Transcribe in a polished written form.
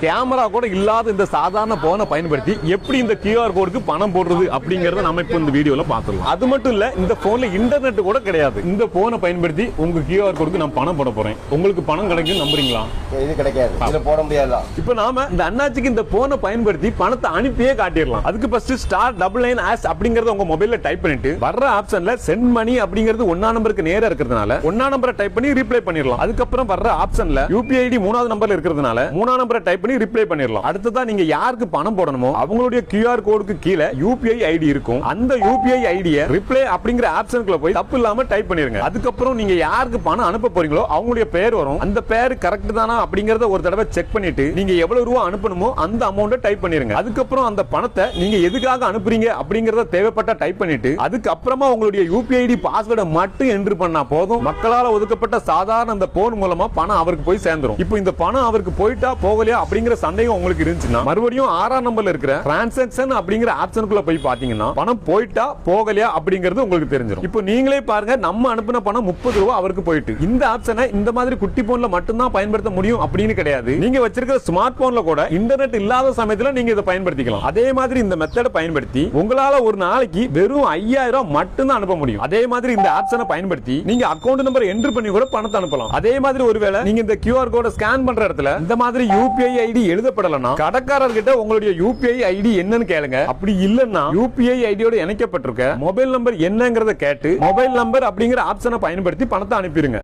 Camera கூட இல்லாத இந்த சாதாரண போனை பயன்படுத்தி எப்படி இந்த கியூஆர் கோடுக்கு பணம் போடுறது அப்படிங்கறத நம்ம இப்ப இந்த வீடியோல பாத்துறோம். அது மட்டும் இல்ல, இந்த போன்ல இன்டர்நெட் கூட கிடையாது. இந்த போனை பயன்படுத்தி உங்க கியூஆர் கோடுக்கு நான் பணம் போட போறேன், உங்களுக்கு பணம் கிடைக்கும் நம்புறீங்களா? இது கிடைக்காது, இதுல போட முடியாது. இப்போ நாம இந்த அண்ணாச்சிக்கு இந்த போனை பயன்படுத்தி பணத்தை அனுப்பியே காட்டிடலாம். அதுக்கு ஃபர்ஸ்ட் *998# அப்படிங்கறத உங்க மொபைல்ல டைப் பண்ணிட்டு வர்ற ஆப்ஷன்ல சென்ட் மணி அப்படிங்கிறது 1ஆம் நம்பருக்கு நேரா இருக்கிறதுனால 1ஆம் நம்பரை டைப் பண்ணி ரிப்ளை பண்ணிடலாம். அதுக்கப்புறம் வர்ற ஆப்ஷன்ல யூபிஐ ஐடி 3ஆவது நம்பர்ல இருக்கிறதுனால 3ஆம் நம்பரை டைப் பண்ணி ரிப்ளை பண்ணிடலாம். அடுத்ததா நீங்க யாருக்கு பணம் போடணுமோ அவங்களுடைய கியூஆர் கோடுக்கு கீழே யூபிஐ ஐடி இருக்கும். அந்த யூபிஐ ஐடியை ரிப்ளை அப்படிங்கிற ஆப்ஷனுக்குள்ள போய் தப்பு இல்லாம டைப் பண்ணிருங்க. அதுக்கப்புறம் நீங்க யாருக்கு பணம் அனுப்ப போறீங்களோ அவங்களுடைய பெயர் வரும். அந்த பெயர் கரெக்ட் தானா அப்படிங்கறத ஒரு தடவை செக் பண்ணிட்டு நீங்க எவ்வளவு ரூபா அனுப்பணுமோ அந்த அமௌண்ட்டை டைப் பண்ணிருங்க. அதுக்கப்புறம் அந்த பணத்தை நீங்க எதுக்காக அனுப்புறீங்க அப்படிங்கறத தேவைப்பட்ட டைப் பண்ணிட்டு அதுக்கப்புறமா உங்களுடைய யூபிஐ ஐடி பாஸ்வேர்டை மட்டும் என்ட்ரு பண்ணா போதும். மக்களால் ஒதுக்கப்பட்ட சாதாரண அந்த போன் மூலமா பணம் அவருக்கு போய் சேர்ந்துரும். இப்போ இந்த பணம் அவருக்கு போயிட்டா போகலையா அப்படிங்கிற சந்தேகம் உங்களுக்கு இருந்துச்சுன்னா மறுபடியும் 6ஆம் நம்பர்ல இருக்கிற டிரான்சாக்ஷன் அப்படிங்கிற ஆப்ஷனுக்குள்ள போய் பாத்தீங்கன்னா பணம் போயிட்டா போகலையா அப்படிங்கிறது உங்களுக்கு தெரிஞ்சிடும். இப்போ நீங்களே பாருங்க, நம்ம அனுப்பின பணம் 30 ரூபாய் அவருக்கு போயிட்டு. இந்த ஆப்ஷனை இந்த மாதிரி குட்டி போன்ல மட்டும் தான் பயன்படுத்த முடியும் அப்படின்னு கிடையாது. நீங்க வச்சிருக்கிற ஸ்மார்ட் போன்ல கூட இன்டர்நெட் இல்லாத சமயத்துல நீங்க இதை பயன்படுத்திக்கலாம். அதே மாதிரி இந்த மெத்தடை பயன்படுத்தி உங்களால ஒரு நாளைக்கு வெறும் 5000 மட்டும் தான் அனுப்ப முடியும். அதே மாதிரி இந்த ஆப்ஷனை பயன்படுத்தி நீங்க அக்கவுண்ட் நம்பர் என்ட்ரு பண்ணி கூட பணத்தை அனுப்பலாம். அதே மாதிரி ஒருவேளை நீங்க இந்த கியூஆர் கோட ஸ்கேன் பண்ற இடத்துல இந்த மாதிரி யூபிஐ ஐடி எழுதப்படலனா கடைக்காரர்கிட்ட உங்களுடைய யூபிஐ ஐடி என்னன்னு கேளுங்க. அப்படி இல்லன்னா யூபிஐ ஐடியோட இணைக்கப்பட்டிருக்க மொபைல் நம்பர் என்னங்கறத கேட்டு மொபைல் நம்பர் அப்படிங்கிற ஆப்ஷனை பயன்படுத்தி பணத்தை அனுப்பிடுங்க.